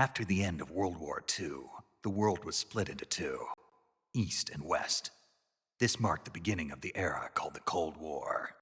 After the end of World War II, the world was split into two, East and West. This marked the beginning of the era called the Cold War.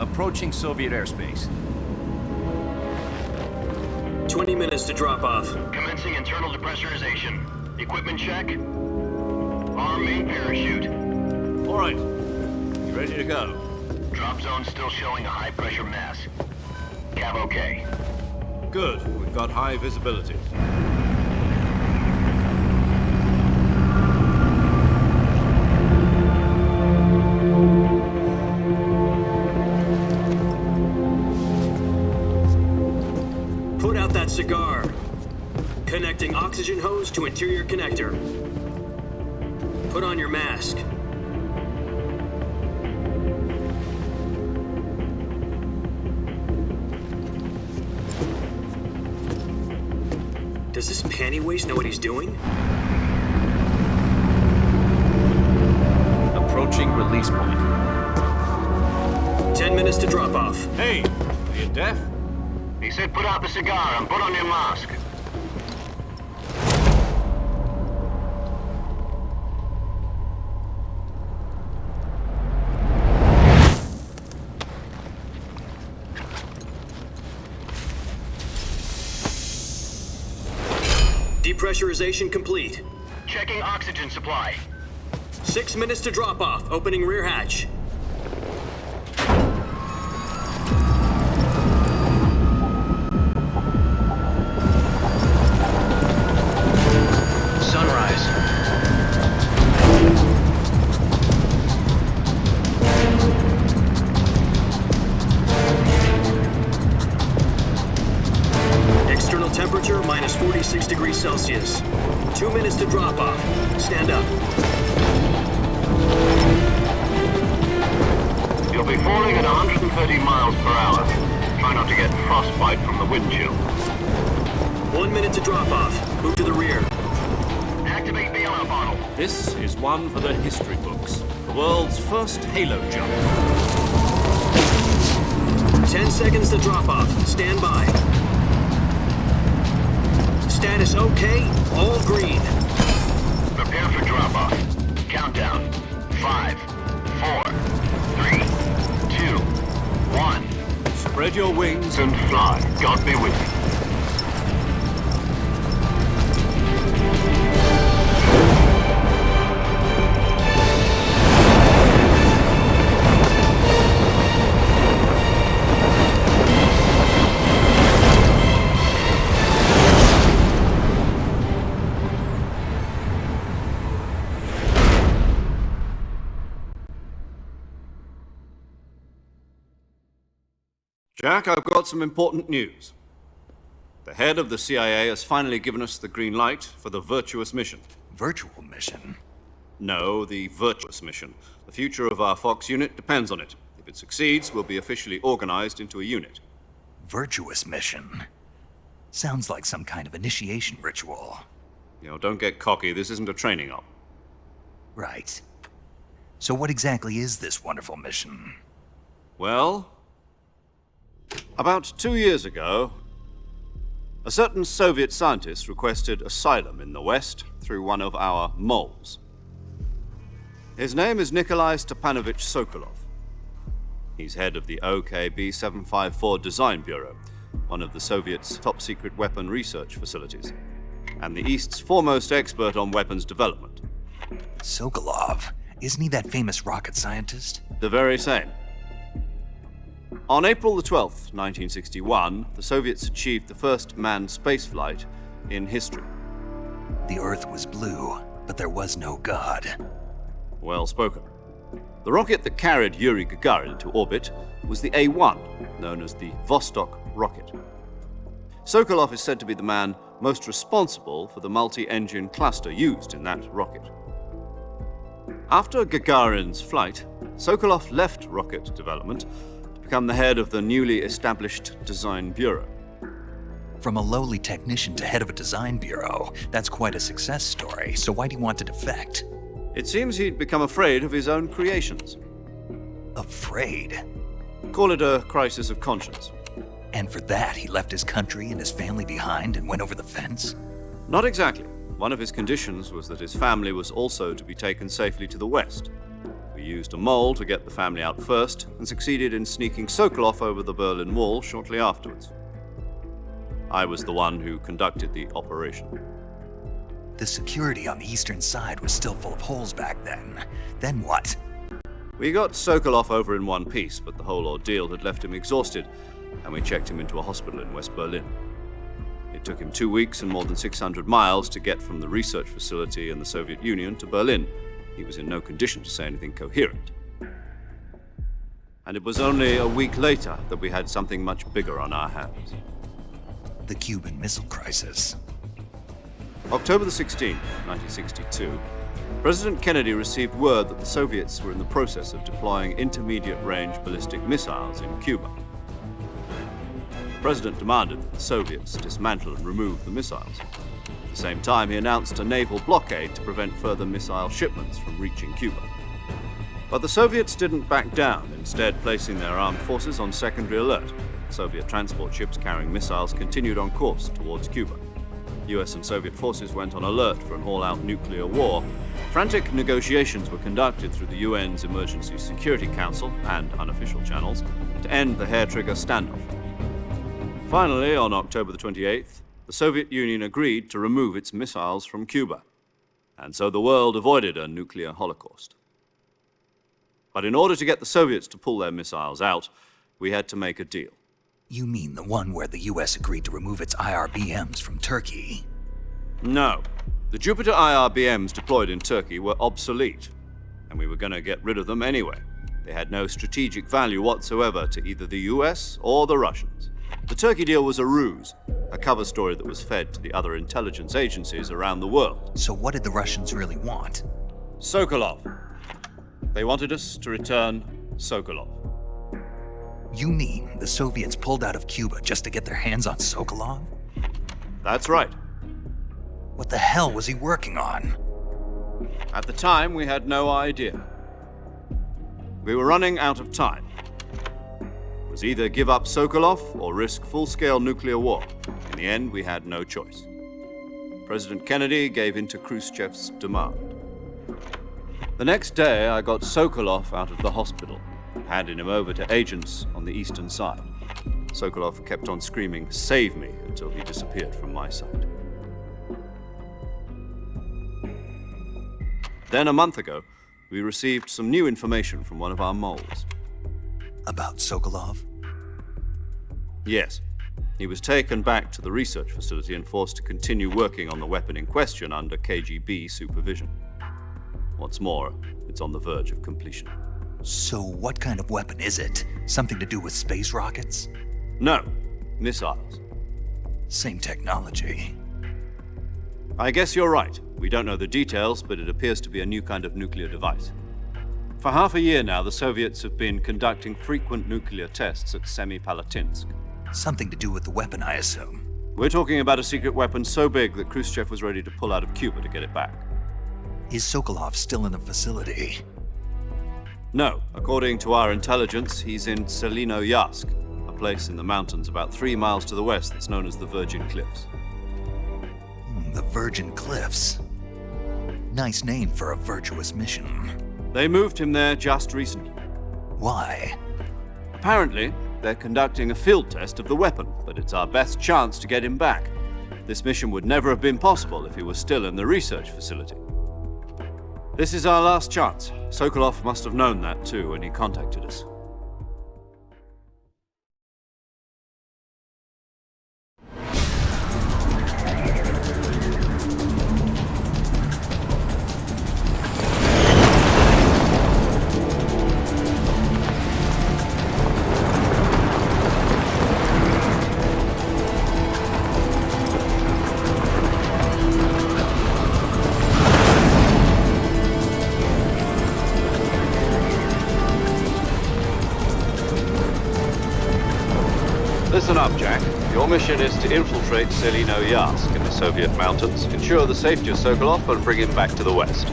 Approaching Soviet airspace. 20 minutes to drop off. Commencing internal depressurization. Equipment check. Arm main parachute. All right. You ready to go? Drop zone still showing a high pressure mass. Cav okay. Good. We've got high visibility. Put out that cigar. Connecting oxygen hose to interior connector. Put on your mask. Does this panty waste know what he's doing? Approaching release point. 10 minutes to drop off. Hey, are you deaf? He said put out the cigar and put on your mask. Depressurization complete. Checking oxygen supply. 6 minutes to drop off. Opening rear hatch. Sunrise. External temperature minus 46 degrees Celsius. 2 minutes to drop off. Stand up. You'll be falling at 130 miles per hour. Try not to get frostbite from the wind chill. 1 minute to drop off. Move to the rear. Activate the oil bottle. This is one for the history books. The world's first halo jump. 10 seconds to drop off. Stand by. Status okay. All green. Prepare for drop-off. Countdown. 5, 4, 3, 2, 1. Spread your wings And fly. God be with you. Jack, I've got some important news. The head of the CIA has finally given us the green light for the virtuous mission. Virtual mission? No, the virtuous mission. The future of our Fox unit depends on it. If it succeeds, we'll be officially organized into a unit. Virtuous mission? Sounds like some kind of initiation ritual. You know, don't get cocky. This isn't a training op. Right. So what exactly is this wonderful mission? Well, about 2 years ago, a certain Soviet scientist requested asylum in the West through one of our moles. His name is Nikolai Stepanovich Sokolov. He's head of the OKB 754 Design Bureau, one of the Soviets' top-secret weapon research facilities, and the East's foremost expert on weapons development. Sokolov? Isn't he that famous rocket scientist? The very same. On April the 12th, 1961, the Soviets achieved the first manned spaceflight in history. The Earth was blue, but there was no God. Well spoken. The rocket that carried Yuri Gagarin to orbit was the A-1, known as the Vostok rocket. Sokolov is said to be the man most responsible for the multi-engine cluster used in that rocket. After Gagarin's flight, Sokolov left rocket development to become the head of the newly established Design Bureau. From a lowly technician to head of a design bureau, that's quite a success story, so why do you want to defect? It seems he'd become afraid of his own creations. Afraid? Call it a crisis of conscience. And for that, he left his country and his family behind and went over the fence? Not exactly. One of his conditions was that his family was also to be taken safely to the West. We used a mole to get the family out first and succeeded in sneaking Sokolov over the Berlin Wall shortly afterwards. I was the one who conducted the operation. The security on the eastern side was still full of holes back then. Then what? We got Sokolov over in one piece, but the whole ordeal had left him exhausted, and we checked him into a hospital in West Berlin. It took him 2 weeks and more than 600 miles to get from the research facility in the Soviet Union to Berlin. He was in no condition to say anything coherent. And it was only a week later that we had something much bigger on our hands. The Cuban Missile Crisis. October the 16th, 1962, President Kennedy received word that the Soviets were in the process of deploying intermediate-range ballistic missiles in Cuba. The President demanded that the Soviets dismantle and remove the missiles. At the same time, he announced a naval blockade to prevent further missile shipments from reaching Cuba. But the Soviets didn't back down, instead placing their armed forces on secondary alert. Soviet transport ships carrying missiles continued on course towards Cuba. US and Soviet forces went on alert for an all-out nuclear war. Frantic negotiations were conducted through the UN's Emergency Security Council and unofficial channels to end the hair-trigger standoff. Finally, on October the 28th, the Soviet Union agreed to remove its missiles from Cuba. And so the world avoided a nuclear holocaust. But in order to get the Soviets to pull their missiles out, we had to make a deal. You mean the one where the US agreed to remove its IRBMs from Turkey? No. The Jupiter IRBMs deployed in Turkey were obsolete, and we were going to get rid of them anyway. They had no strategic value whatsoever to either the US or the Russians. The Turkey deal was a ruse, a cover story that was fed to the other intelligence agencies around the world. So what did the Russians really want? Sokolov. They wanted us to return Sokolov. You mean the Soviets pulled out of Cuba just to get their hands on Sokolov? That's right. What the hell was he working on? At the time, we had no idea. We were running out of time. It was either give up Sokolov or risk full-scale nuclear war. In the end, we had no choice. President Kennedy gave in to Khrushchev's demand. The next day, I got Sokolov out of the hospital, handing him over to agents on the eastern side. Sokolov kept on screaming, "Save me," until he disappeared from my sight. Then, a month ago, we received some new information from one of our moles. About Sokolov? Yes. He was taken back to the research facility and forced to continue working on the weapon in question under KGB supervision. What's more, it's on the verge of completion. So what kind of weapon is it? Something to do with space rockets? No, missiles. Same technology. I guess you're right. We don't know the details, but it appears to be a new kind of nuclear device. For half a year now, the Soviets have been conducting frequent nuclear tests at Semipalatinsk. Something to do with the weapon, I assume. We're talking about a secret weapon so big that Khrushchev was ready to pull out of Cuba to get it back. Is Sokolov still in the facility? No. According to our intelligence, he's in Selinoyarsk, a place in the mountains about 3 miles to the west that's known as the Virgin Cliffs. The Virgin Cliffs. Nice name for a virtuous mission. They moved him there just recently. Why? Apparently, they're conducting a field test of the weapon, but it's our best chance to get him back. This mission would never have been possible if he was still in the research facility. This is our last chance. Sokolov must have known that too when he contacted us. Listen up, Jack. Your mission is to infiltrate Selinoyarsk in the Soviet mountains, ensure the safety of Sokolov, and bring him back to the west.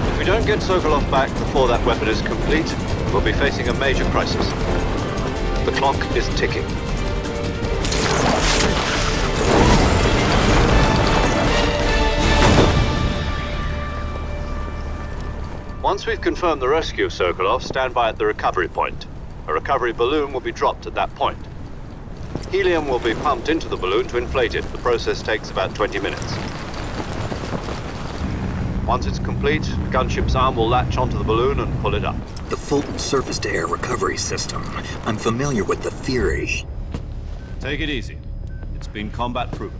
If we don't get Sokolov back before that weapon is complete, we'll be facing a major crisis. The clock is ticking. Once we've confirmed the rescue of Sokolov, stand by at the recovery point. A recovery balloon will be dropped at that point. Helium will be pumped into the balloon to inflate it. The process takes about 20 minutes. Once it's complete, the gunship's arm will latch onto the balloon and pull it up. The Fulton surface-to-air recovery system. I'm familiar with the theory. Take it easy. It's been combat proven.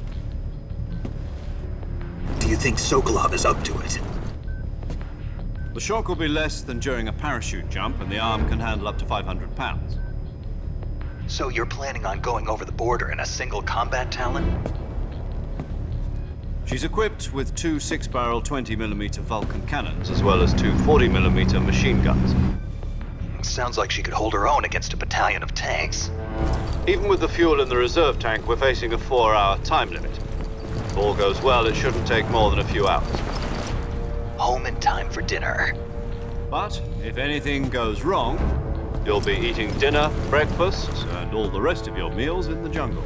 Do you think Sokolov is up to it? The shock will be less than during a parachute jump, and the arm can handle up to 500 pounds. So you're planning on going over the border in a single combat Talon? She's equipped with 2 6-barrel 20mm Vulcan cannons, as well as 2 40mm machine guns. Sounds like she could hold her own against a battalion of tanks. Even with the fuel in the reserve tank, we're facing a 4-hour time limit. If all goes well, it shouldn't take more than a few hours. Home in time for dinner. But if anything goes wrong, you'll be eating dinner, breakfast, and all the rest of your meals in the jungle.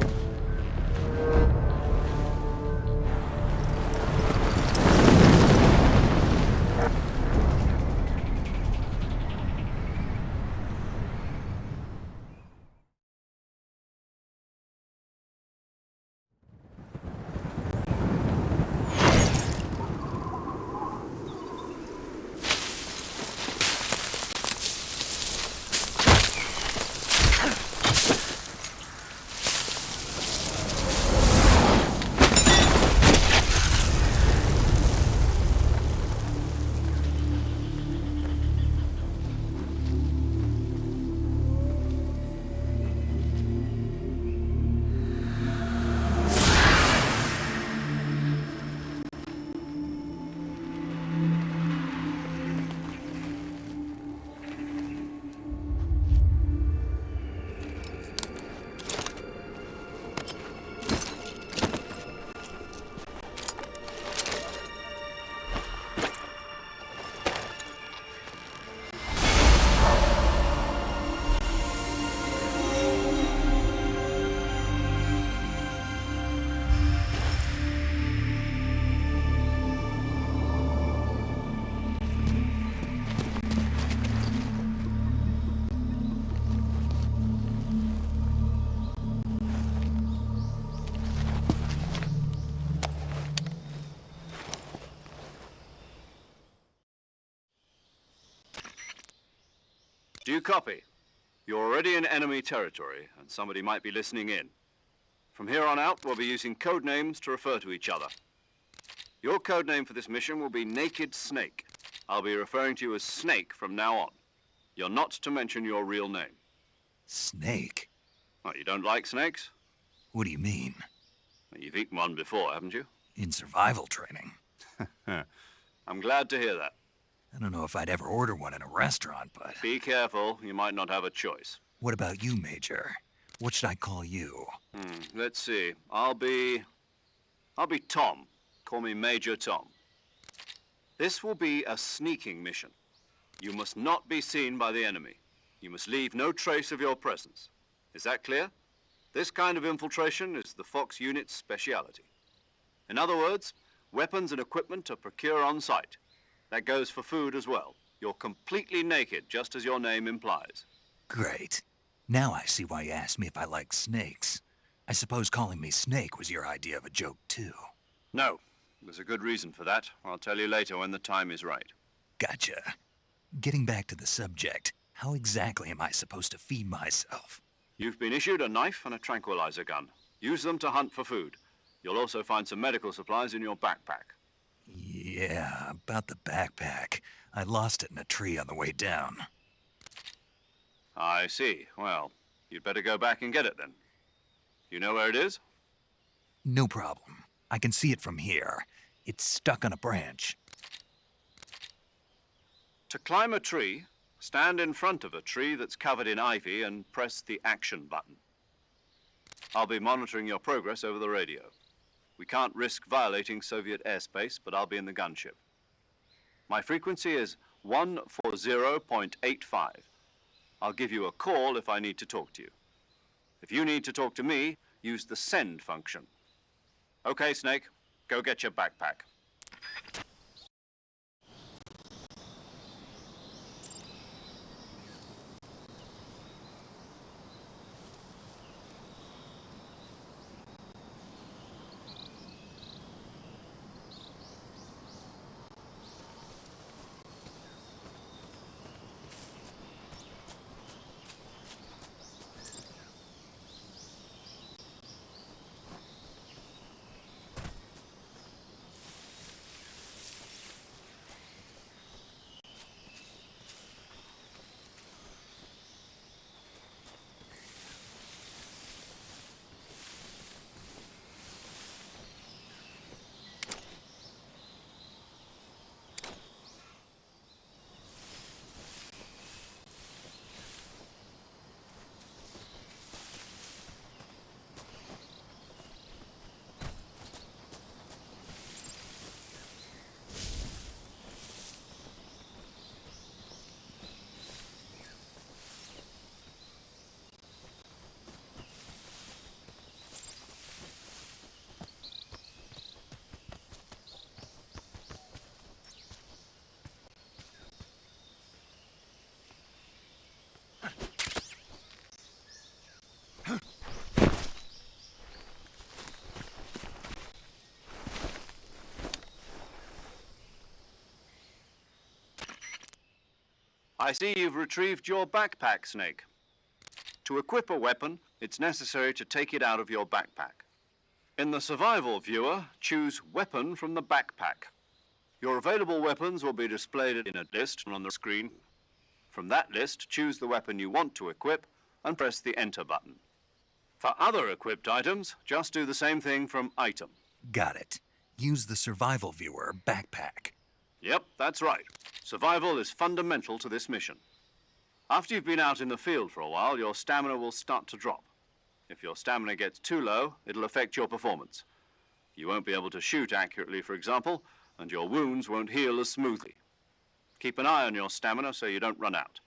Do you copy? You're already in enemy territory, and somebody might be listening in. From here on out, we'll be using code names to refer to each other. Your code name for this mission will be Naked Snake. I'll be referring to you as Snake from now on. You're not to mention your real name. Snake? What, you don't like snakes? What do you mean? Well, you've eaten one before, haven't you? In survival training. I'm glad to hear that. I don't know if I'd ever order one in a restaurant, but... Be careful, you might not have a choice. What about you, Major? What should I call you? Let's see. I'll be Tom. Call me Major Tom. This will be a sneaking mission. You must not be seen by the enemy. You must leave no trace of your presence. Is that clear? This kind of infiltration is the Fox unit's speciality. In other words, weapons and equipment are procured on site. That goes for food as well. You're completely naked, just as your name implies. Great. Now I see why you asked me if I like snakes. I suppose calling me Snake was your idea of a joke, too. No. There's a good reason for that. I'll tell you later when the time is right. Gotcha. Getting back to the subject, how exactly am I supposed to feed myself? You've been issued a knife and a tranquilizer gun. Use them to hunt for food. You'll also find some medical supplies in your backpack. Yeah, about the backpack. I lost it in a tree on the way down. I see. Well, you'd better go back and get it then. You know where it is? No problem. I can see it from here. It's stuck on a branch. To climb a tree, stand in front of a tree that's covered in ivy and press the action button. I'll be monitoring your progress over the radio. We can't risk violating Soviet airspace, but I'll be in the gunship. My frequency is 140.85. I'll give you a call if I need to talk to you. If you need to talk to me, use the send function. Okay, Snake, go get your backpack. I see you've retrieved your backpack, Snake. To equip a weapon, it's necessary to take it out of your backpack. In the survival viewer, choose Weapon from the backpack. Your available weapons will be displayed in a list on the screen. From that list, choose the weapon you want to equip and press the Enter button. For other equipped items, just do the same thing from Item. Got it. Use the survival viewer backpack. Yep, that's right. Survival is fundamental to this mission. After you've been out in the field for a while, your stamina will start to drop. If your stamina gets too low, it'll affect your performance. You won't be able to shoot accurately, for example, and your wounds won't heal as smoothly. Keep an eye on your stamina so you don't run out.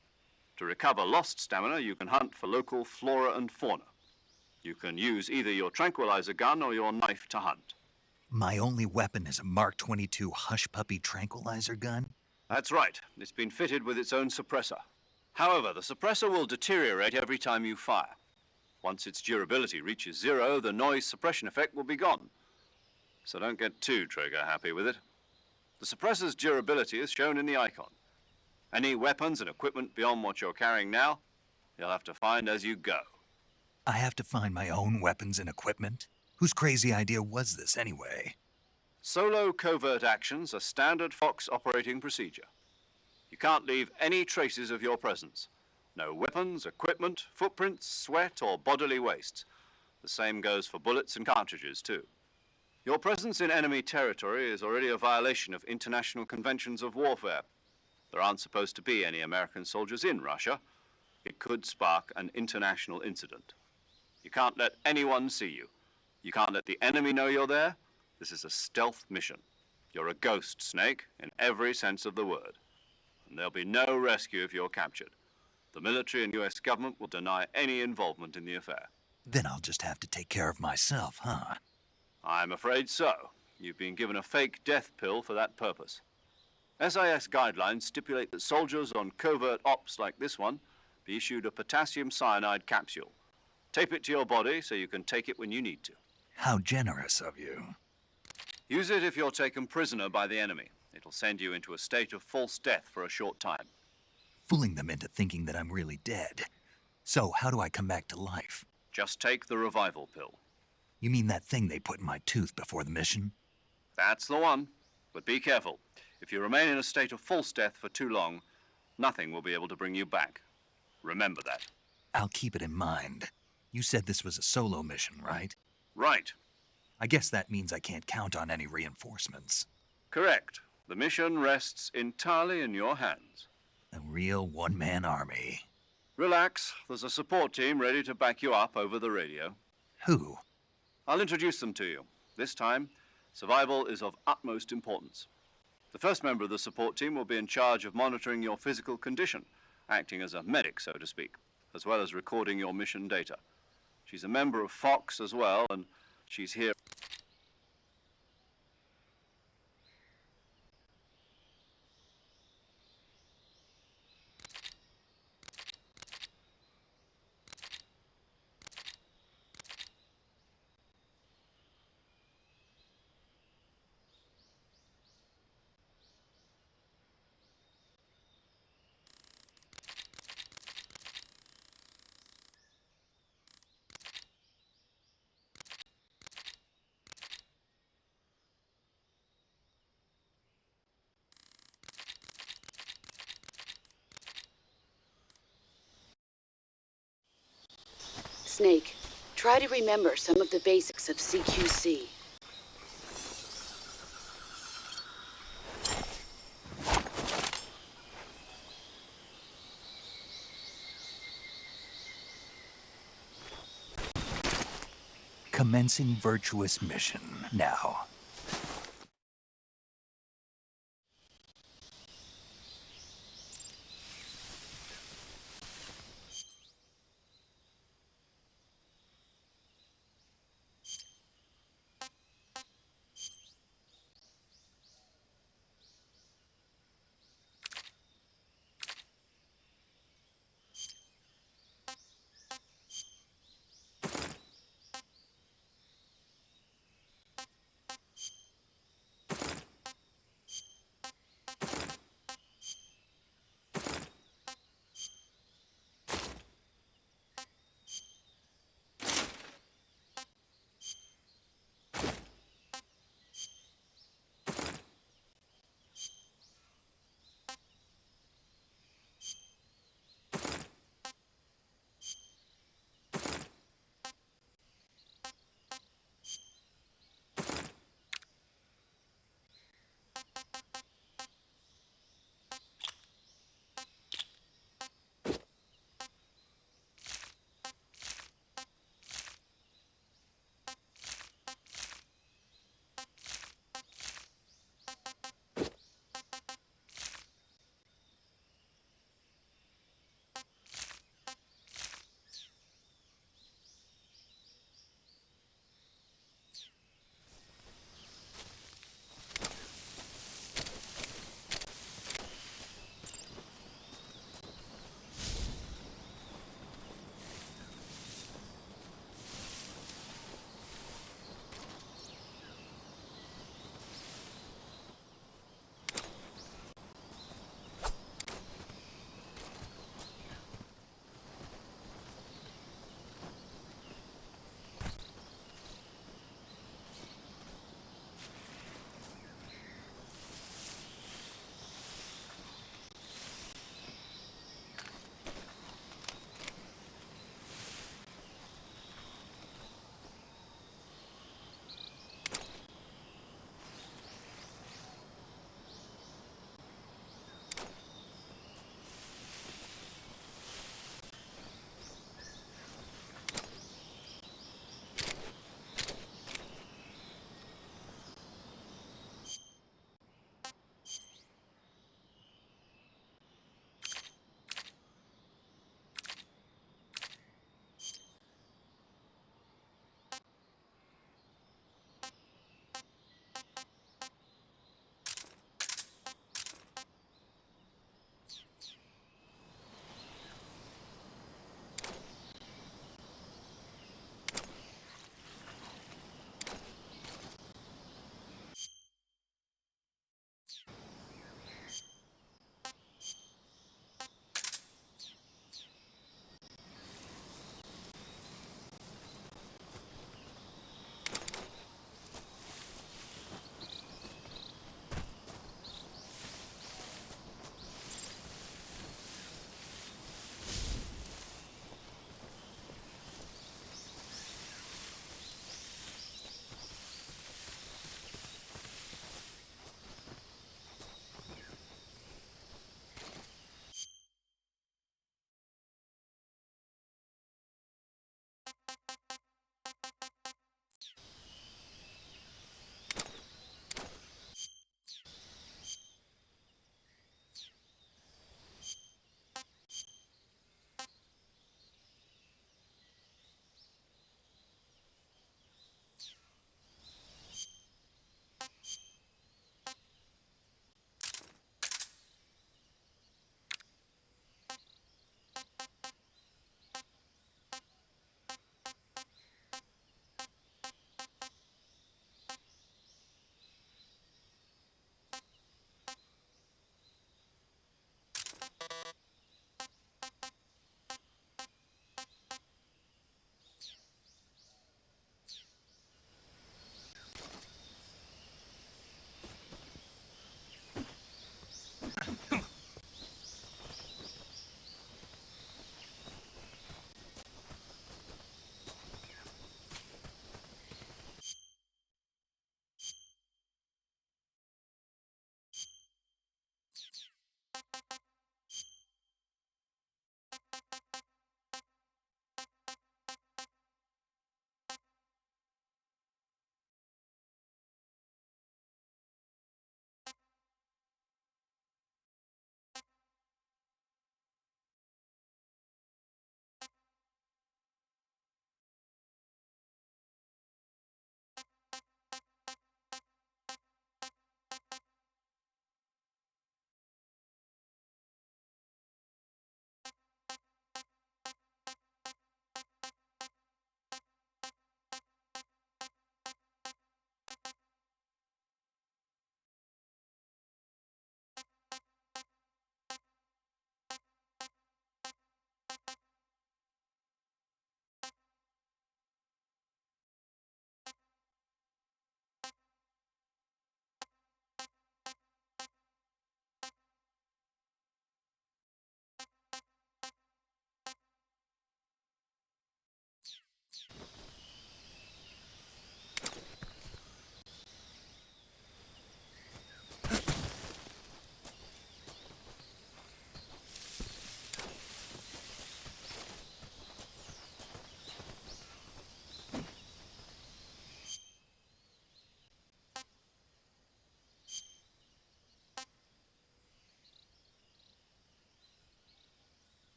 To recover lost stamina, you can hunt for local flora and fauna. You can use either your tranquilizer gun or your knife to hunt. My only weapon is a Mark 22 Hush Puppy tranquilizer gun? That's right. It's been fitted with its own suppressor. However, the suppressor will deteriorate every time you fire. Once its durability reaches 0, the noise suppression effect will be gone. So don't get too trigger happy with it. The suppressor's durability is shown in the icon. Any weapons and equipment beyond what you're carrying now, you'll have to find as you go. I have to find my own weapons and equipment? Whose crazy idea was this anyway? Solo covert actions are standard Fox operating procedure. You can't leave any traces of your presence. No weapons, equipment, footprints, sweat, or bodily waste. The same goes for bullets and cartridges, too. Your presence in enemy territory is already a violation of international conventions of warfare. There aren't supposed to be any American soldiers in Russia. It could spark an international incident. You can't let anyone see you. You can't let the enemy know you're there. This is a stealth mission. You're a ghost, Snake, in every sense of the word. And there'll be no rescue if you're captured. The military and US government will deny any involvement in the affair. Then I'll just have to take care of myself, huh? I'm afraid so. You've been given a fake death pill for that purpose. SIS guidelines stipulate that soldiers on covert ops like this one be issued a potassium cyanide capsule. Tape it to your body so you can take it when you need to. How generous of you. Use it if you're taken prisoner by the enemy. It'll send you into a state of false death for a short time. Fooling them into thinking that I'm really dead. So, how do I come back to life? Just take the revival pill. You mean that thing they put in my tooth before the mission? That's the one. But be careful. If you remain in a state of false death for too long, nothing will be able to bring you back. Remember that. I'll keep it in mind. You said this was a solo mission, right? Right. I guess that means I can't count on any reinforcements. Correct. The mission rests entirely in your hands. A real one-man army. Relax. There's a support team ready to back you up over the radio. Who? I'll introduce them to you. This time, survival is of utmost importance. The first member of the support team will be in charge of monitoring your physical condition, acting as a medic, so to speak, as well as recording your mission data. She's a member of Fox as well, and she's here. Snake, try to remember some of the basics of CQC. Commencing virtuous mission now.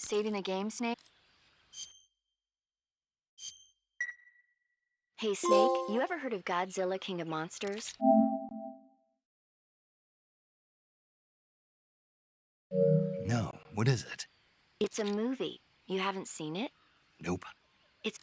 Saving the game, Snake? Hey, Snake, you ever heard of Godzilla, King of Monsters? No, what is it? It's a movie. You haven't seen it? Nope. It's...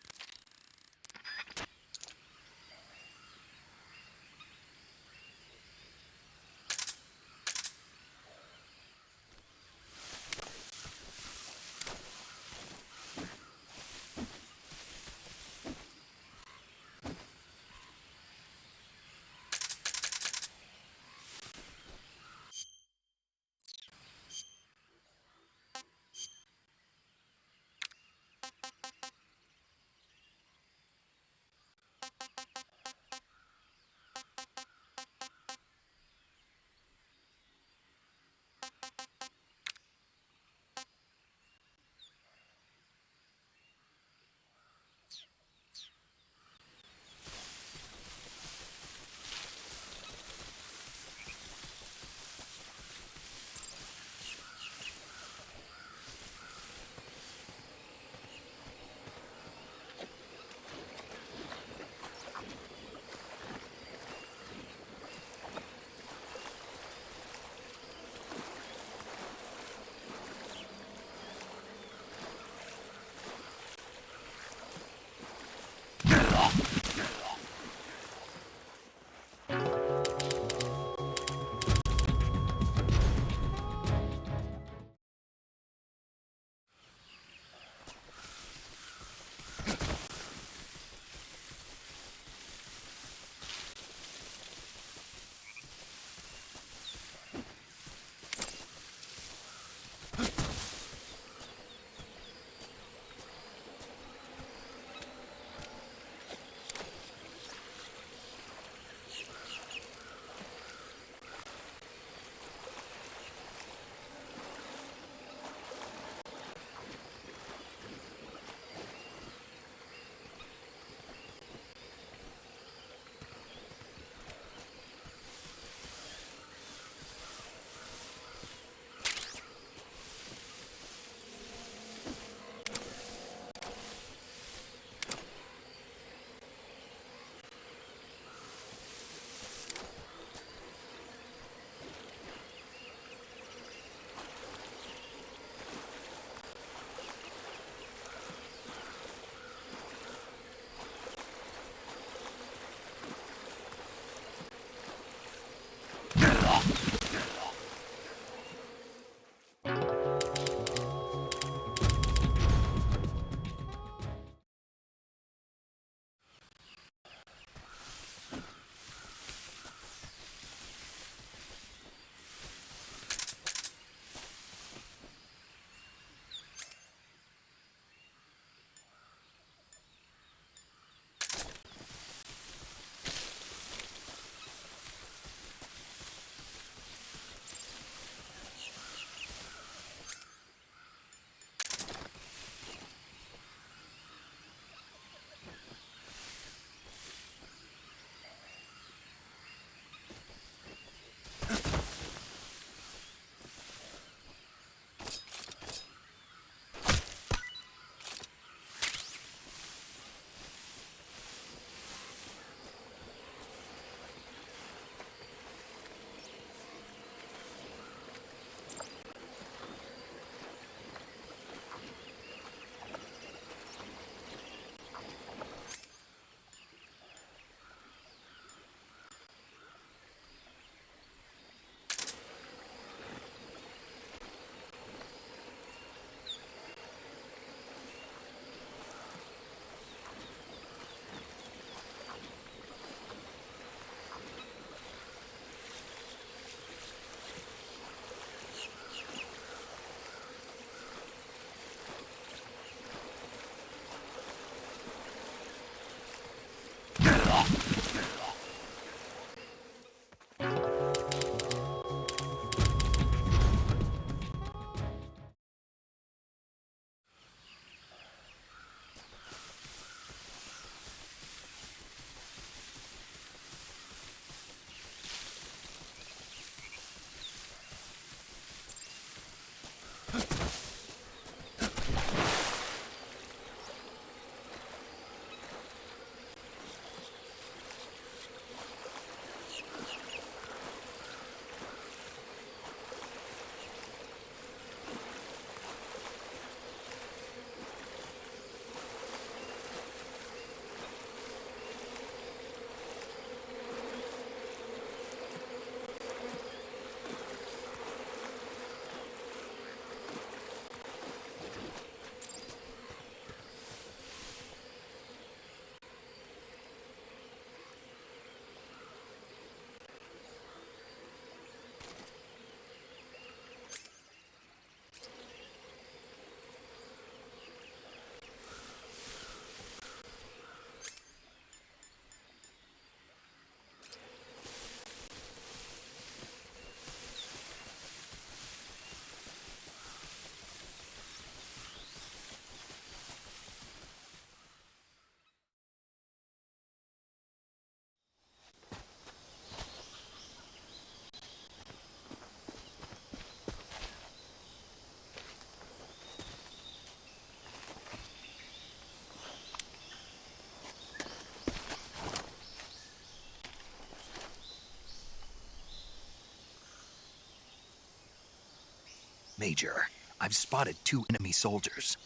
Major. I've spotted 2 enemy soldiers.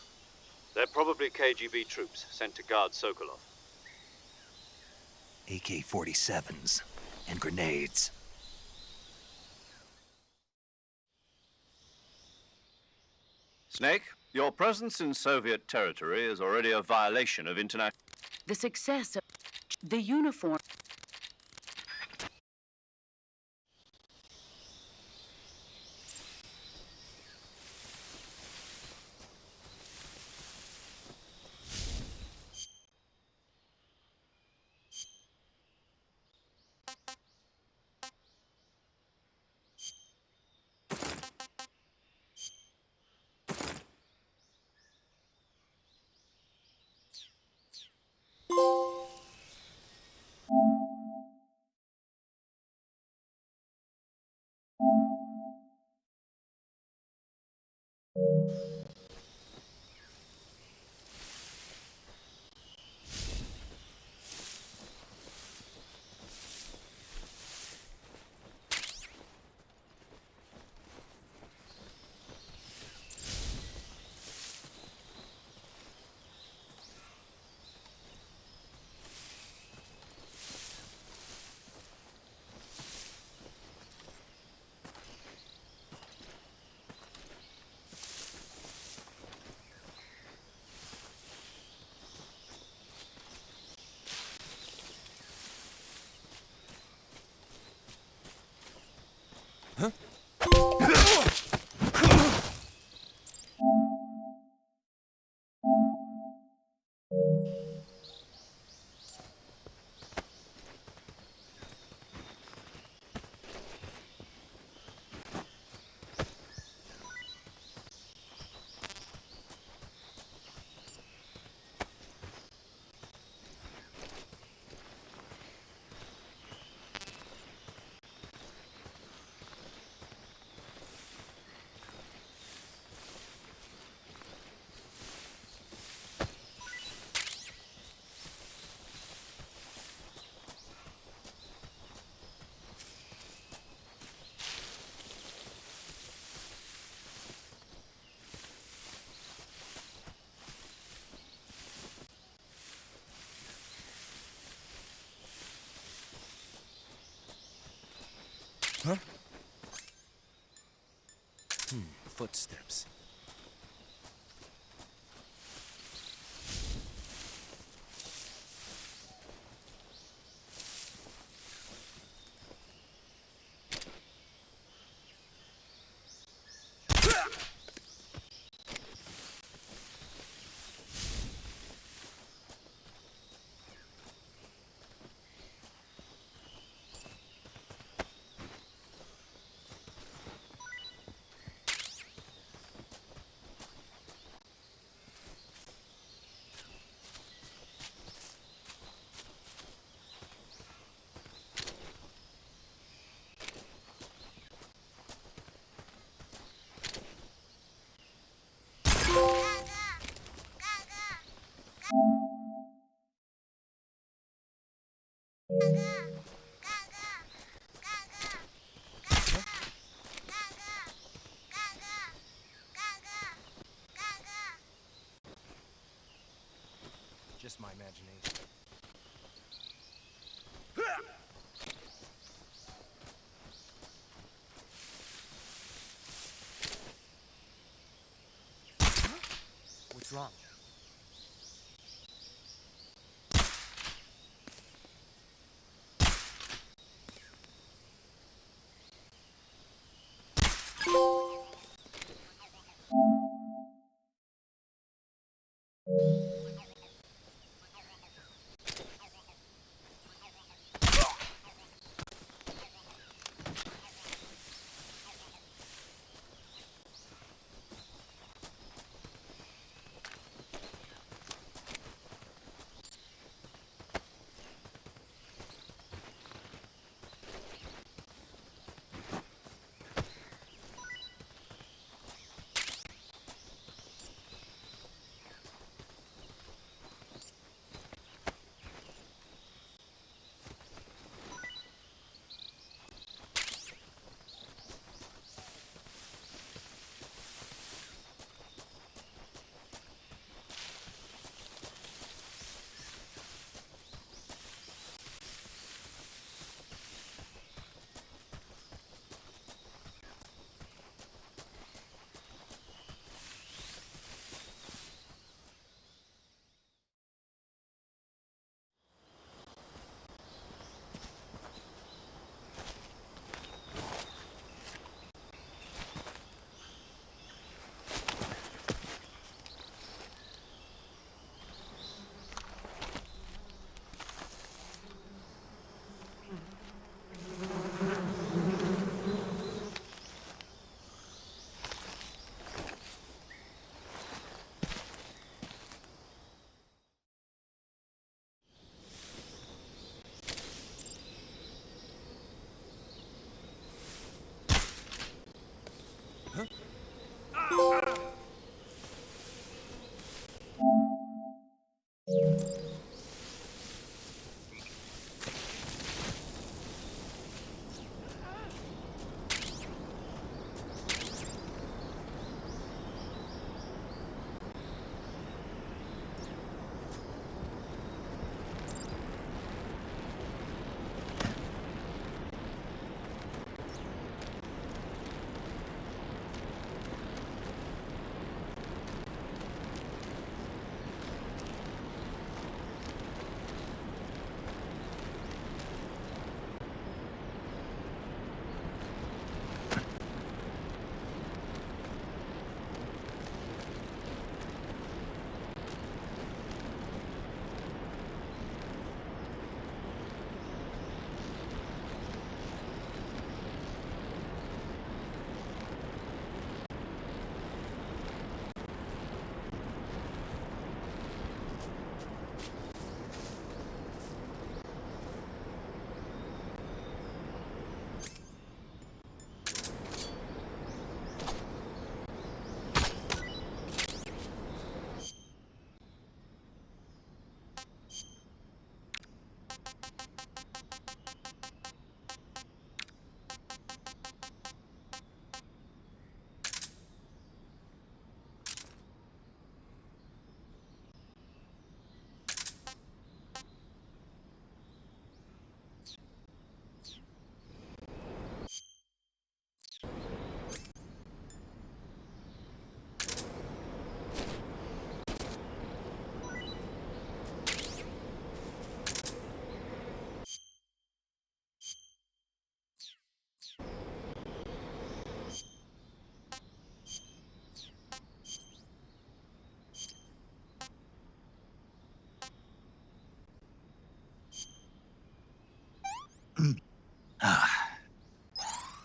They're probably KGB troops sent to guard Sokolov. AK-47s and grenades. Snake, your presence in Soviet territory is already a violation of international... The success of the uniform. Huh? Footsteps. Just my imagination. What's wrong?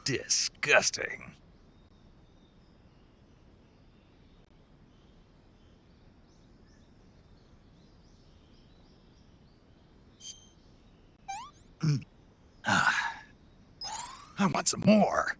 Disgusting. I want some more.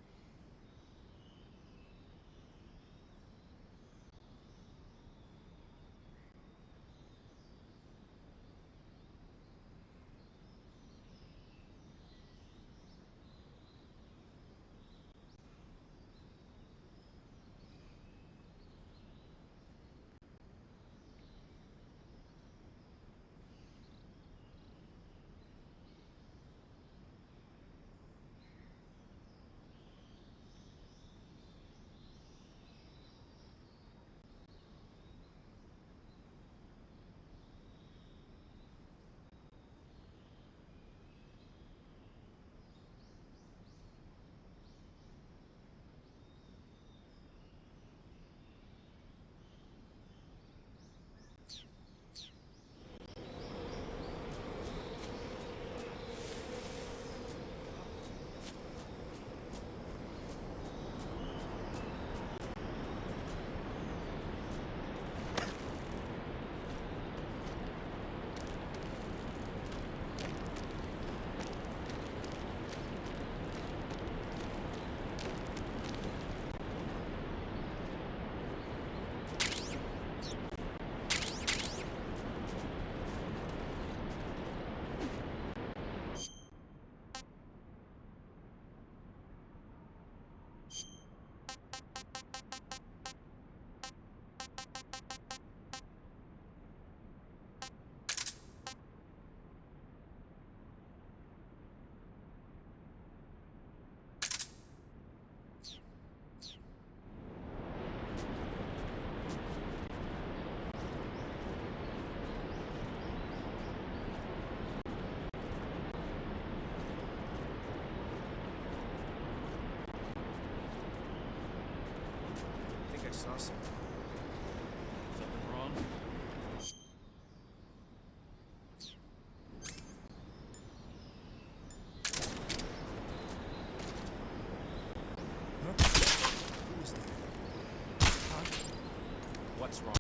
I think I saw something. Something wrong? Huh? Who is that? Huh? What's wrong?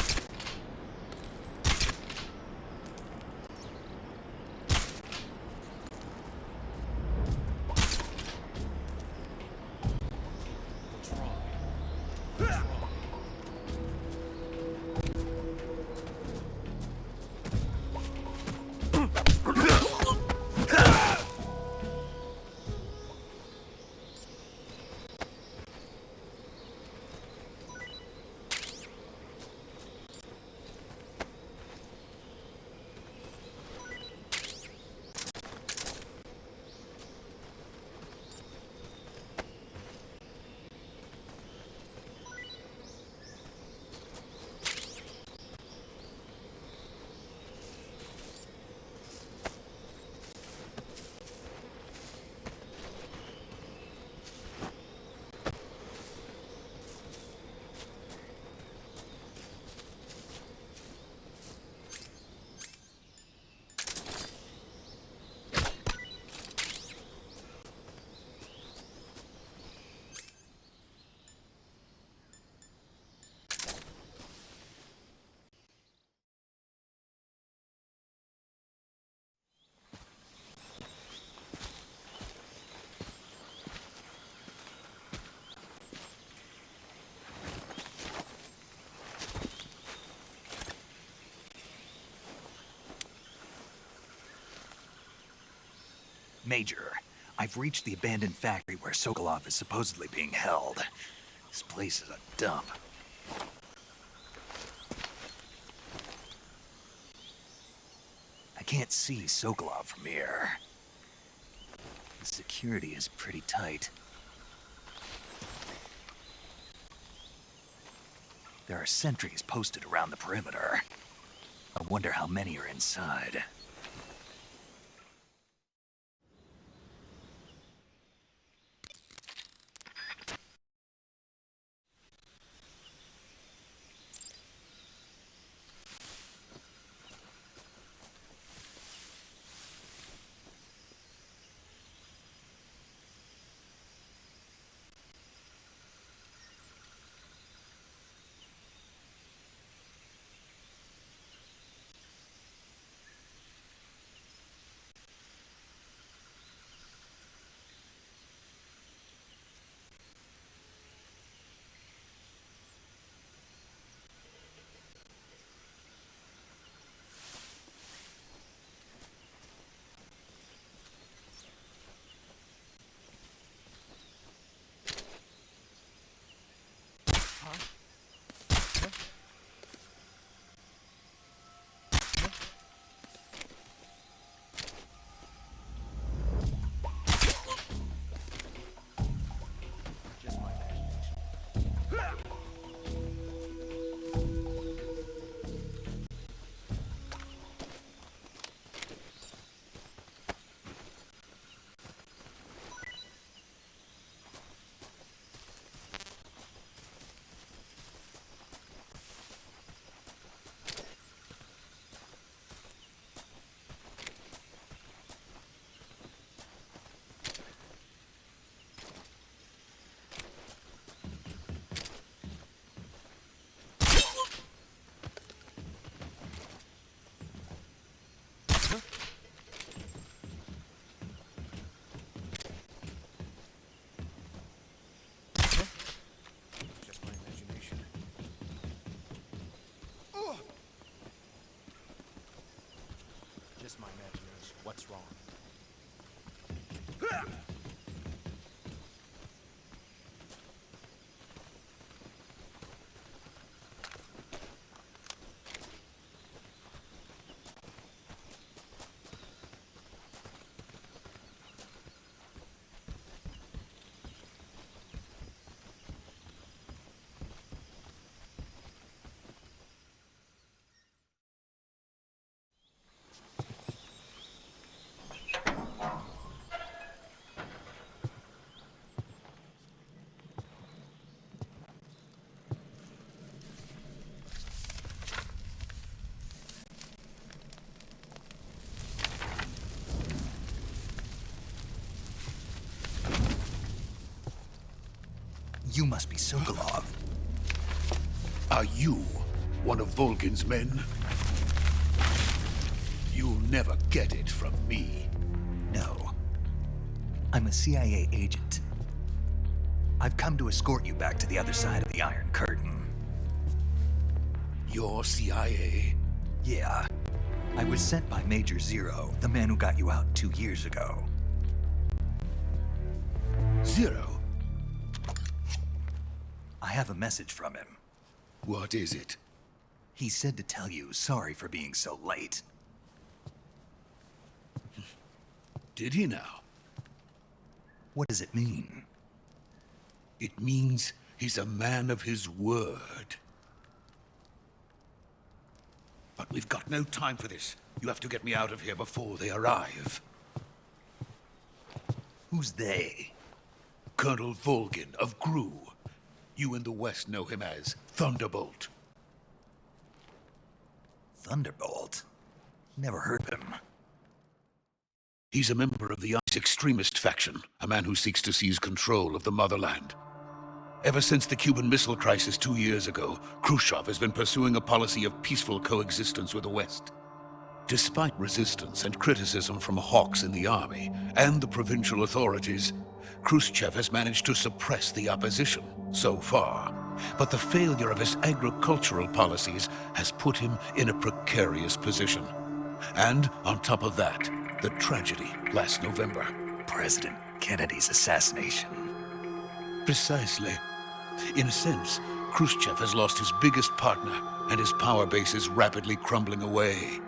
What's wrong? What's wrong? Major, I've reached the abandoned factory where Sokolov is supposedly being held. This place is a dump. I can't see Sokolov from here. The security is pretty tight. There are sentries posted around the perimeter. I wonder how many are inside. What's wrong? You must be Sokolov. Are you one of Volgin's men? You'll never get it from me. No. I'm a CIA agent. I've come to escort you back to the other side of the Iron Curtain. You're CIA? Yeah. I was sent by Major Zero, the man who got you out 2 years ago. Zero? I have a message from him. What is it? He said to tell you sorry for being so late. Did he now? What does it mean? It means he's a man of his word. But we've got no time for this. You have to get me out of here before they arrive. Who's they? Colonel Volgin of Gru. You in the West know him as Thunderbolt. Thunderbolt? Never heard of him. He's a member of the ICE extremist faction, a man who seeks to seize control of the motherland. Ever since the Cuban Missile Crisis 2 years ago, Khrushchev has been pursuing a policy of peaceful coexistence with the West. Despite resistance and criticism from hawks in the army and the provincial authorities, Khrushchev has managed to suppress the opposition so far. But the failure of his agricultural policies has put him in a precarious position. And on top of that, the tragedy last November. President Kennedy's assassination. Precisely. In a sense, Khrushchev has lost his biggest partner, and his power base is rapidly crumbling away.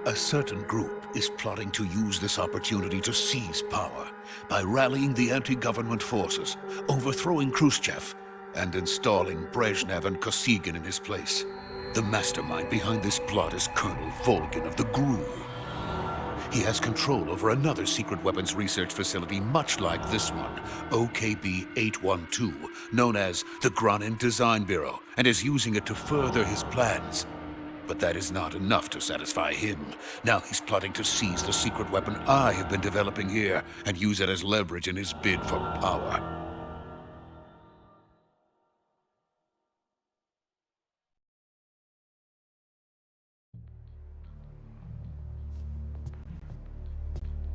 A certain group is plotting to use this opportunity to seize power by rallying the anti-government forces, overthrowing Khrushchev, and installing Brezhnev and Kosygin in his place. The mastermind behind this plot is Colonel Volgin of the GRU. He has control over another secret weapons research facility much like this one, OKB-812, known as the Granin Design Bureau, and is using it to further his plans. But that is not enough to satisfy him. Now he's plotting to seize the secret weapon I have been developing here and use it as leverage in his bid for power.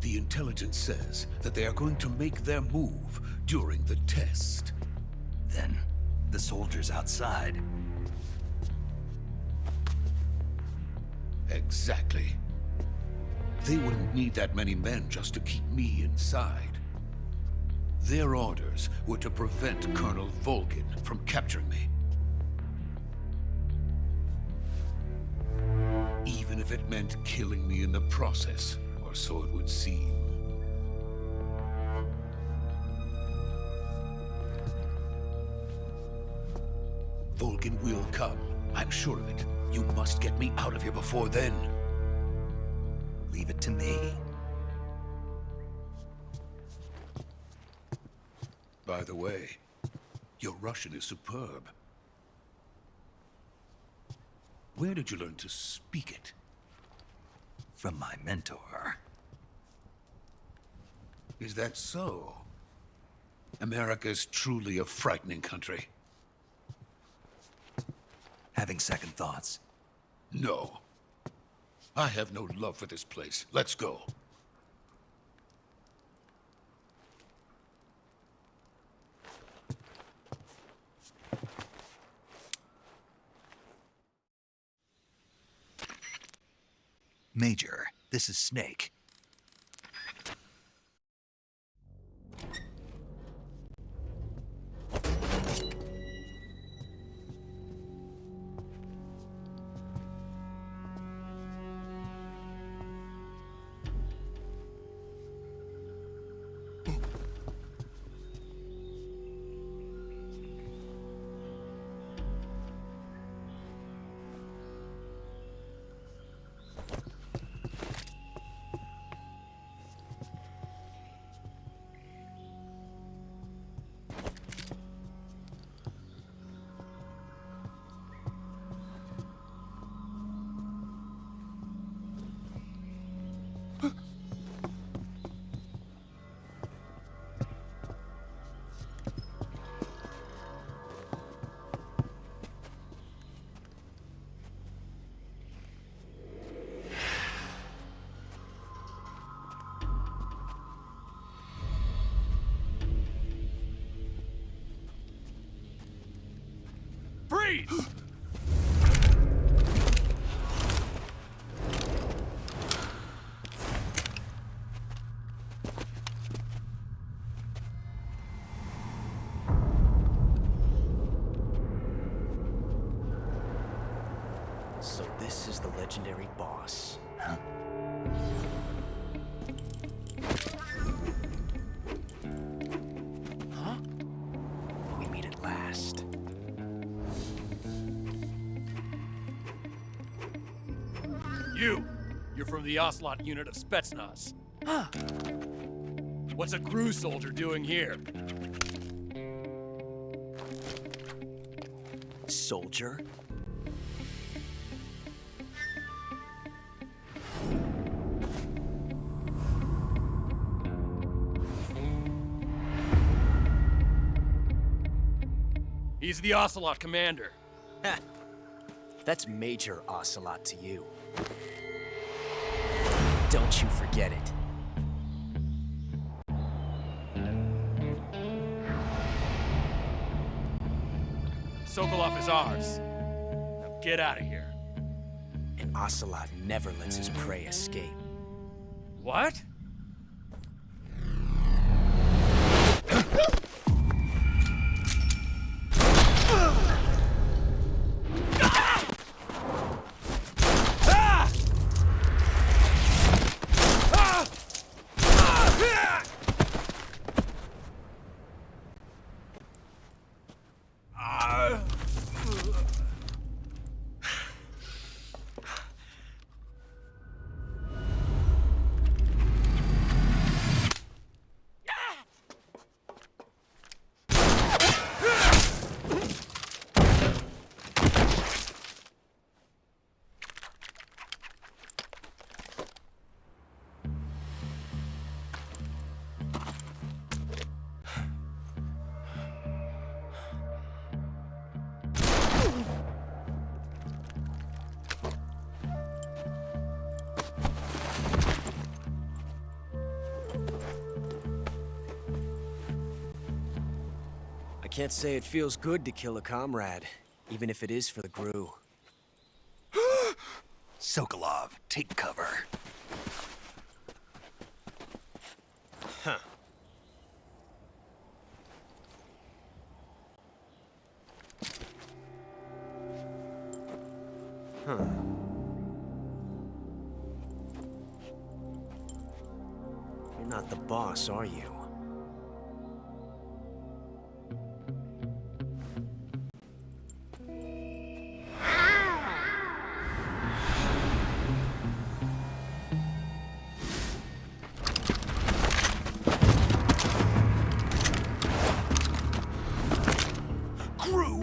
The intelligence says that they are going to make their move during the test. Then, the soldiers outside. Exactly. They wouldn't need that many men just to keep me inside. Their orders were to prevent Colonel Volgin from capturing me. Even if it meant killing me in the process, or so it would seem. Volgin will come. I'm sure of it. You must get me out of here before then. Leave it to me. By the way, your Russian is superb. Where did you learn to speak it? From my mentor. Is that so? America's truly a frightening country. Having second thoughts. No. I have no love for this place. Let's go. Major, this is Snake. Freeze! So this is the legendary boss. Huh? We meet at last. You're from the Ocelot unit of Spetsnaz. Huh. What's a crew soldier doing here? Soldier? He's the Ocelot commander. Ha! That's Major Ocelot to you. Don't you forget it. Sokolov is ours. Now get out of here. And Ocelot never lets his prey escape. What? I can't say it feels good to kill a comrade, even if it is for the GRU. Sokolov, take cover. Huh. Huh. You're not the boss, are you?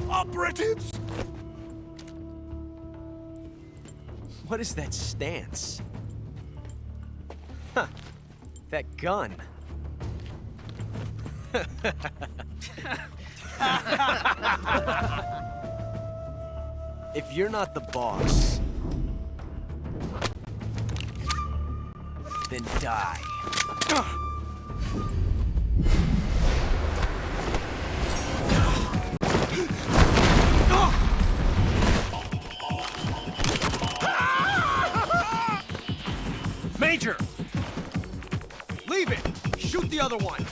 Operatives! What is that stance? Huh. That gun. If you're not the boss, then die. Major! Leave it! Shoot the other one!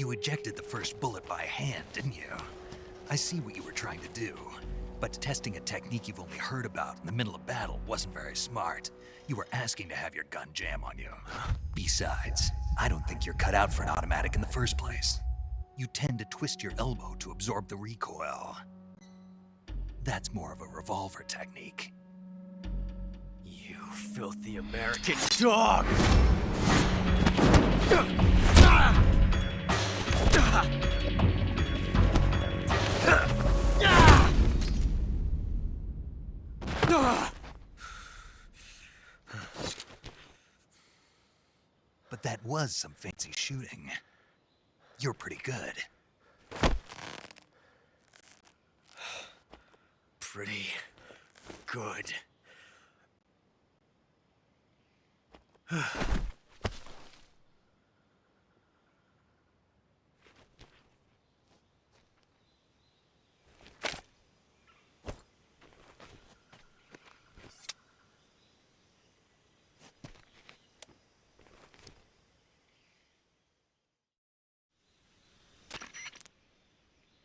You ejected the first bullet by hand, didn't you? I see what you were trying to do. But testing a technique you've only heard about in the middle of battle wasn't very smart. You were asking to have your gun jam on you. Besides, I don't think you're cut out for an automatic in the first place. You tend to twist your elbow to absorb the recoil. That's more of a revolver technique. You filthy American dog! But that was some fancy shooting. You're pretty good. Pretty good.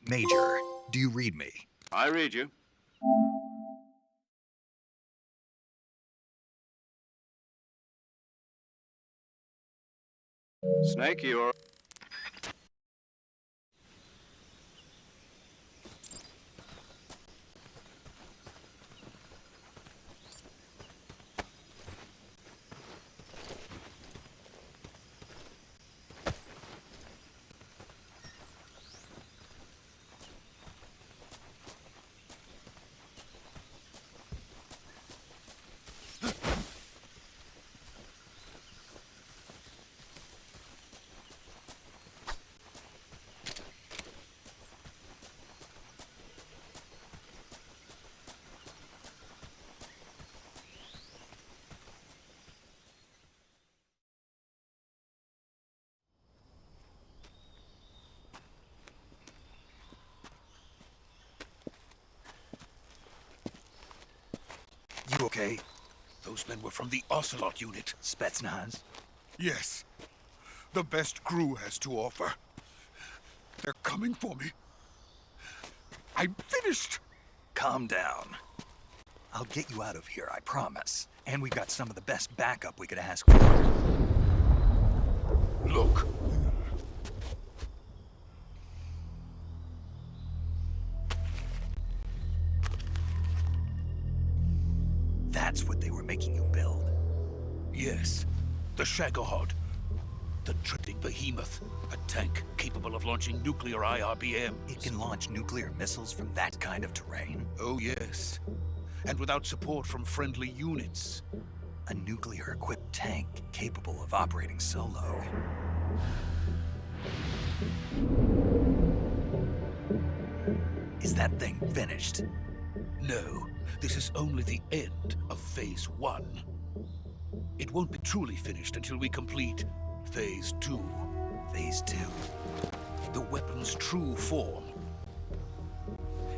Major, do you read me? I read you. Snake, you're... You okay? Those men were from the Ocelot unit. Spetsnaz? Yes. The best crew has to offer. They're coming for me. I'm finished. Calm down. I'll get you out of here, I promise. And we got some of the best backup we could ask for. Look. That's what they were making you build. Yes. The Shagohod. The trading behemoth. A tank capable of launching nuclear IRBMs. It can launch nuclear missiles from that kind of terrain? Oh, yes. And without support from friendly units. A nuclear-equipped tank capable of operating solo. Is that thing finished? No, this is only the end of Phase 1. It won't be truly finished until we complete Phase 2. Phase 2? The weapon's true form.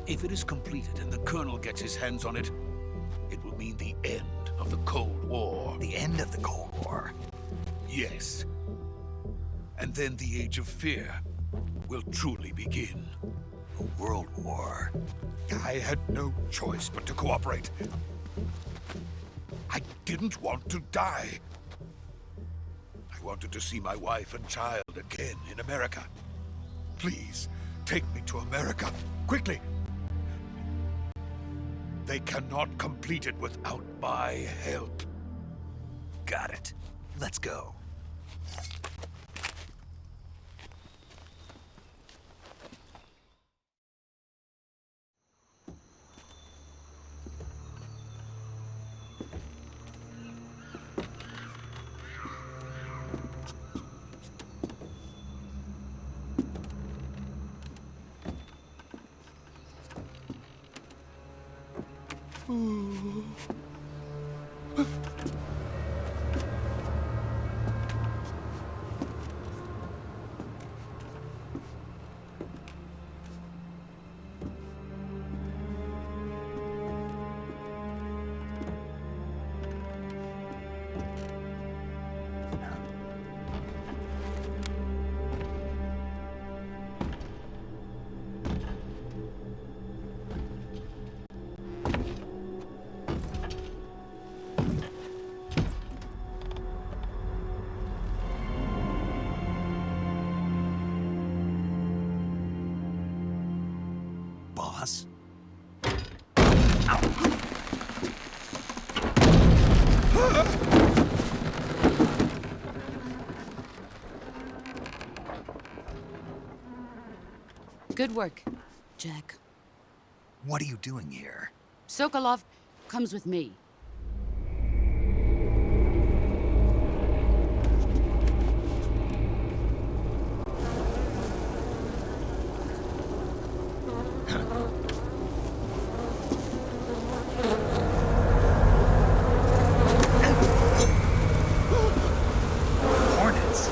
If it is completed and the Colonel gets his hands on it, it will mean the end of the Cold War. The end of the Cold War? Yes. And then the Age of Fear will truly begin. A world war? I had no choice but to cooperate. I didn't want to die. I wanted to see my wife and child again in America. Please, take me to America, quickly. They cannot complete it without my help. Got it. Let's go. Good work, Jack. What are you doing here? Sokolov comes with me. Hornets.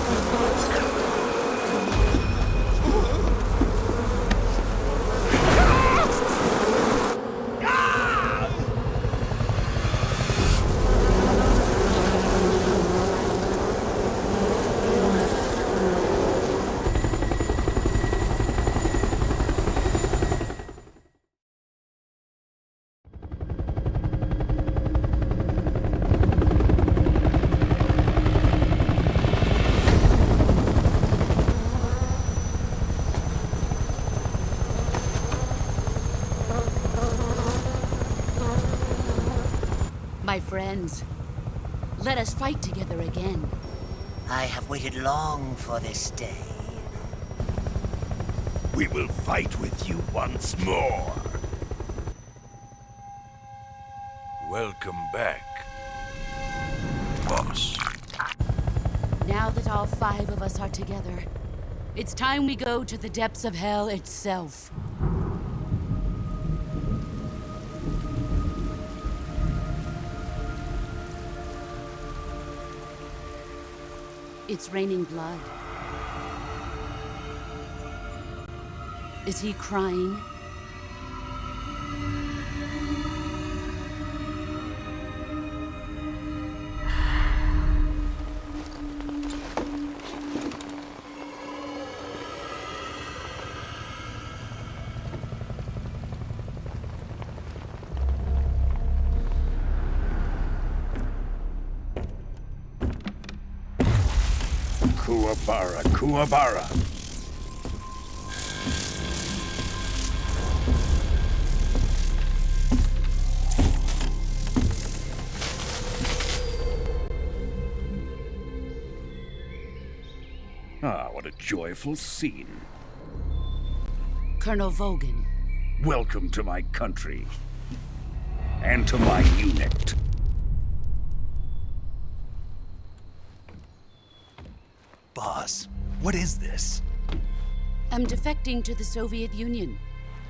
My friends, let us fight together again. I have waited long for this day. We will fight with you once more. Welcome back, boss. Now that all 5 of us are together, it's time we go to the depths of hell itself. It's raining blood. Is he crying? Kuwabara, Kuwabara. Ah, what a joyful scene. Colonel Vogan. Welcome to my country. And to my unit. Boss, what is this? I'm defecting to the Soviet Union.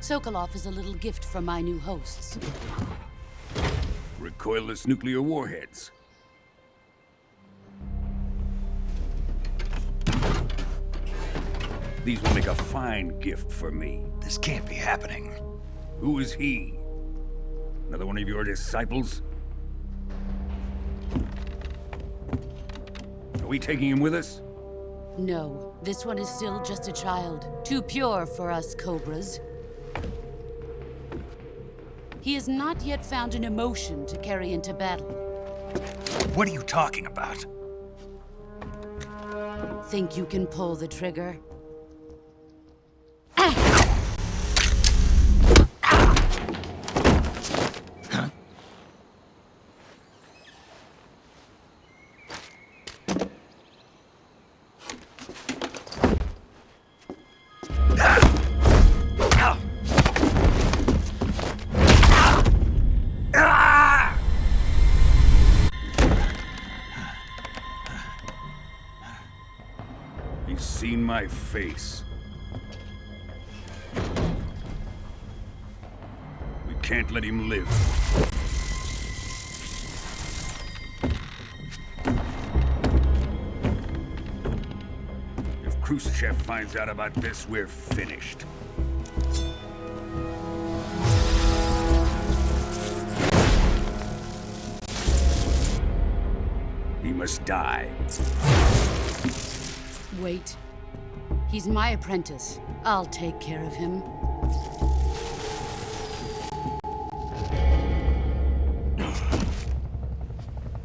Sokolov is a little gift from my new hosts. Recoilless nuclear warheads. These will make a fine gift for me. This can't be happening. Who is he? Another one of your disciples? Are we taking him with us? No, this one is still just a child. Too pure for us Cobras. He has not yet found an emotion to carry into battle. What are you talking about? Think you can pull the trigger? He's seen my face. We can't let him live. If Khrushchev finds out about this, we're finished. He must die. Wait. He's my apprentice. I'll take care of him.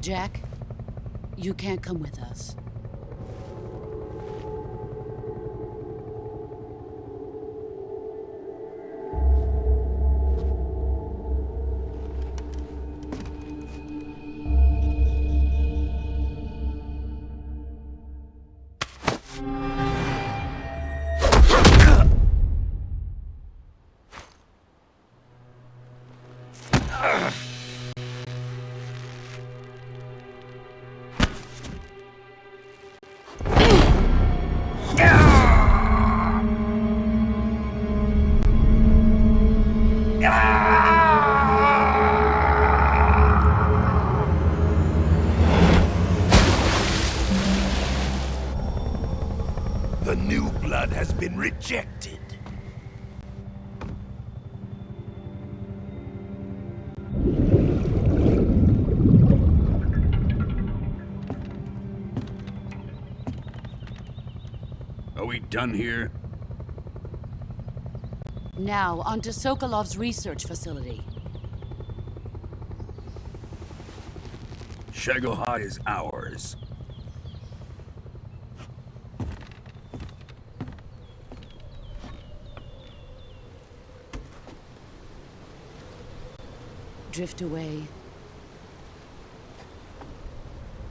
Jack, you can't come with us. Rejected. Are we done here? Now, on to Sokolov's research facility. Shagohai is ours. Drift away.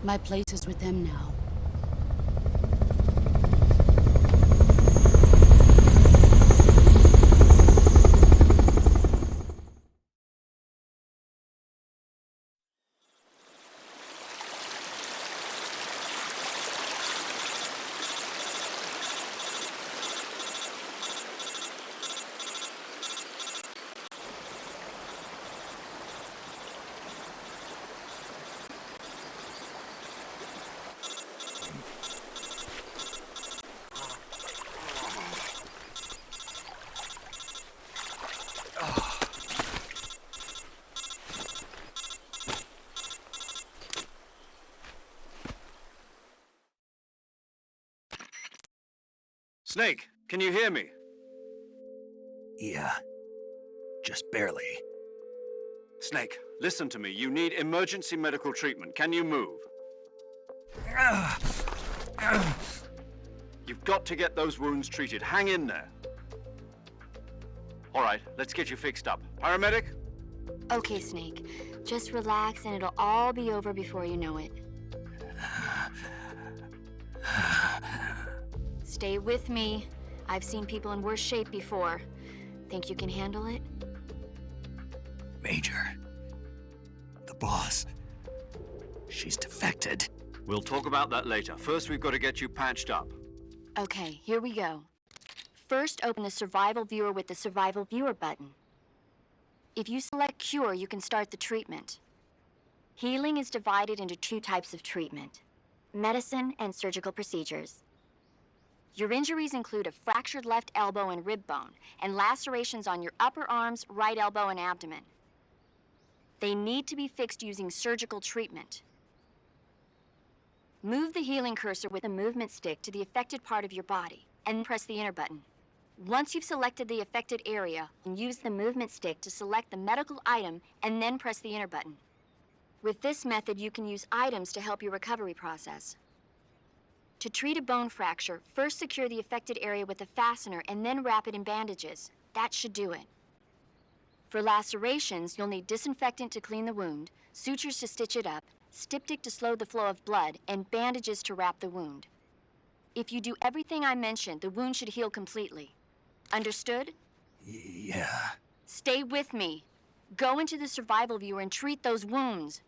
My place is with them now. Snake, can you hear me? Yeah. Just barely. Snake, listen to me. You need emergency medical treatment. Can you move? You've got to get those wounds treated. Hang in there. All right, let's get you fixed up. Paramedic? Okay, Snake. Just relax and it'll all be over before you know it. Stay with me. I've seen people in worse shape before. Think you can handle it? Major. The boss. She's defected. We'll talk about that later. First, we've got to get you patched up. Okay, here we go. First, open the Survival Viewer with the Survival Viewer button. If you select Cure, you can start the treatment. Healing is divided into two types of treatment: medicine and surgical procedures. Your injuries include a fractured left elbow and rib bone, and lacerations on your upper arms, right elbow, and abdomen. They need to be fixed using surgical treatment. Move the healing cursor with the movement stick to the affected part of your body, and press the enter button. Once you've selected the affected area, use the movement stick to select the medical item, and then press the enter button. With this method, you can use items to help your recovery process. To treat a bone fracture, first secure the affected area with a fastener and then wrap it in bandages. That should do it. For lacerations, you'll need disinfectant to clean the wound, sutures to stitch it up, styptic to slow the flow of blood, and bandages to wrap the wound. If you do everything I mentioned, the wound should heal completely. Understood? Yeah. Stay with me. Go into the Survival Viewer and treat those wounds.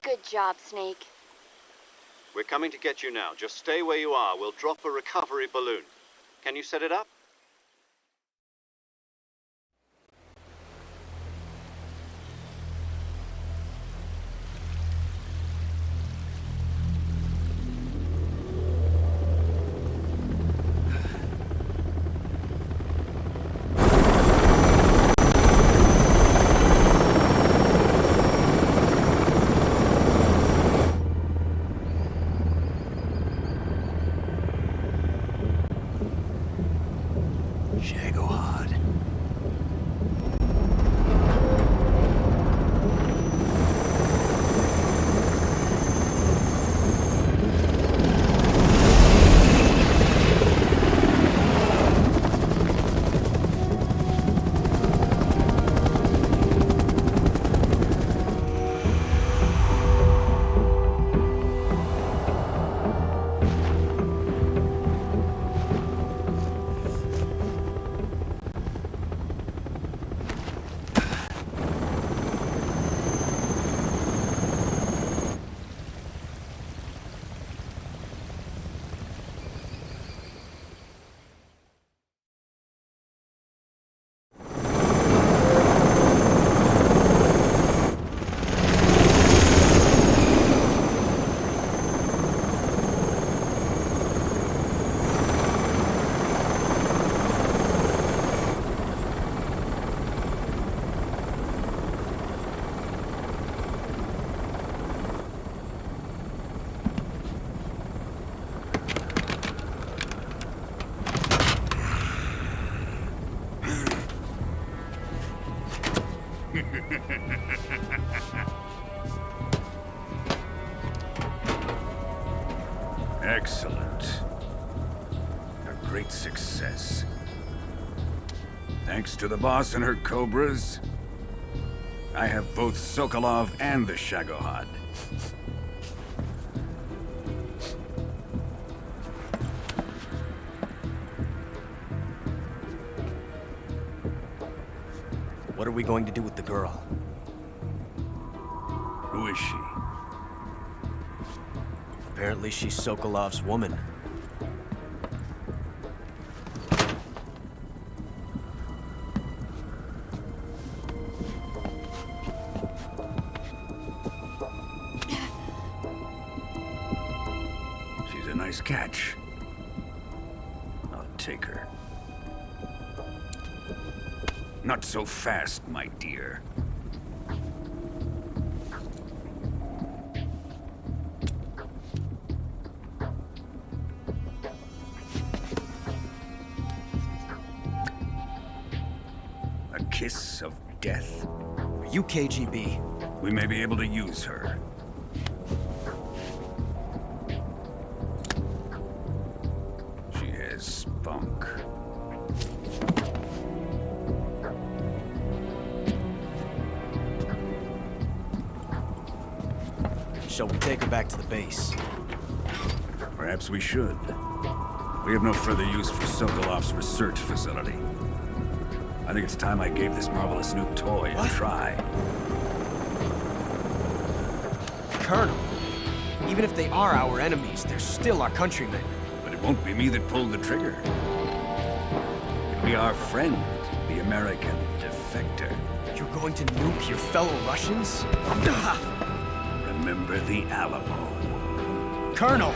Good job, Snake. We're coming to get you now. Just stay where you are. We'll drop a recovery balloon. Can you set it up? Excellent. A great success. Thanks to the boss and her cobras, I have both Sokolov and the Shagohod. What are we going to do with the girl? Who is she? Apparently she's Sokolov's woman. She's a nice catch. I'll take her. Not so fast, my dear. A kiss of death? Are you KGB? We may be able to use her. She has spunk. Shall we take her back to the base? Perhaps we should. We have no further use for Sokolov's research facility. I think it's time I gave this marvelous new toy a try. Colonel, even if they are our enemies, they're still our countrymen. But it won't be me that pulled the trigger. It'll be our friend, the American defector. You're going to nuke your fellow Russians? Remember the Alamo. Colonel!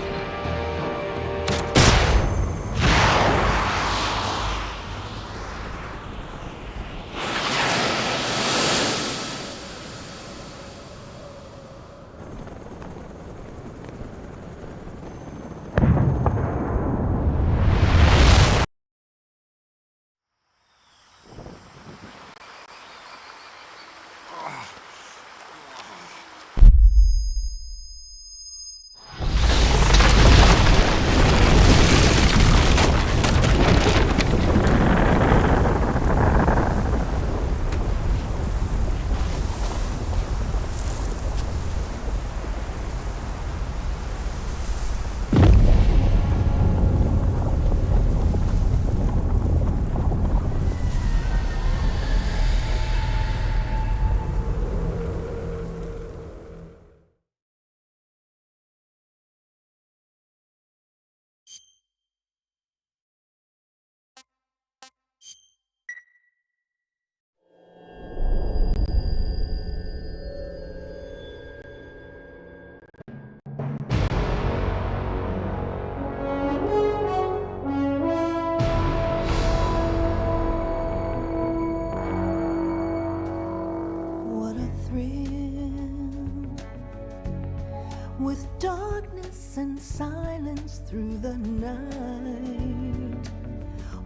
dance through the night.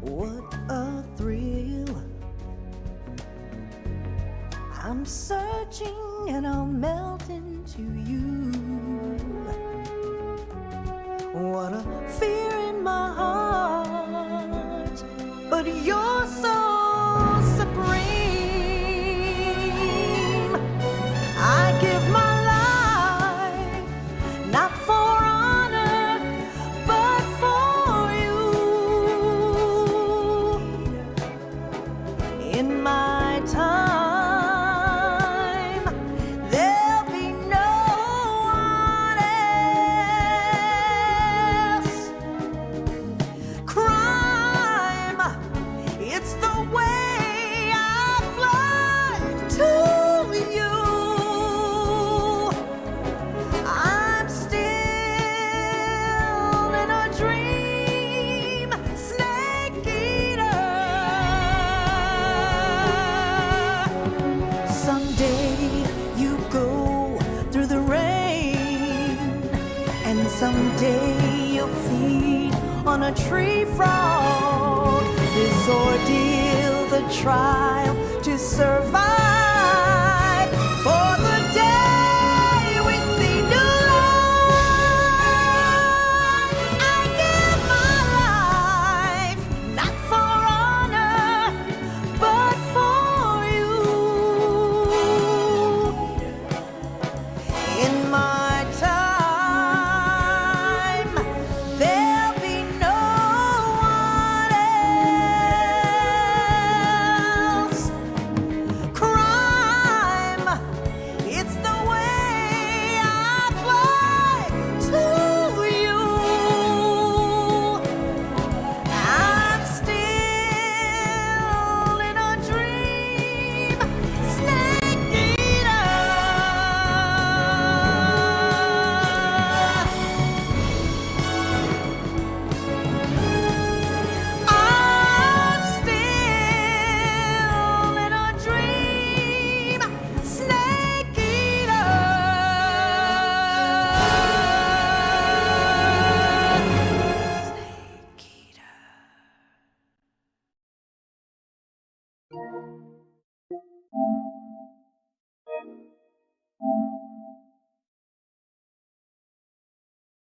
What a thrill. I'm searching and I'll melt into you. What a fear in my heart, but you're so supreme. I give my life, not for honor, but for you. In my time, there'll be no one else. Crime, it's the way I fly to you. I'm still in a dream, snake eater. Someday you go through the rain, and someday you'll feed on a tree frog. This ordeal, the trial to survive, for the day we see new light. I give my life, not for honor, but for you. In my time, there'll be no one else. Crime, it's the way I fly to you. I'm still in a dream, snake eater. I'm still in a dream, snake eater. Snake eater.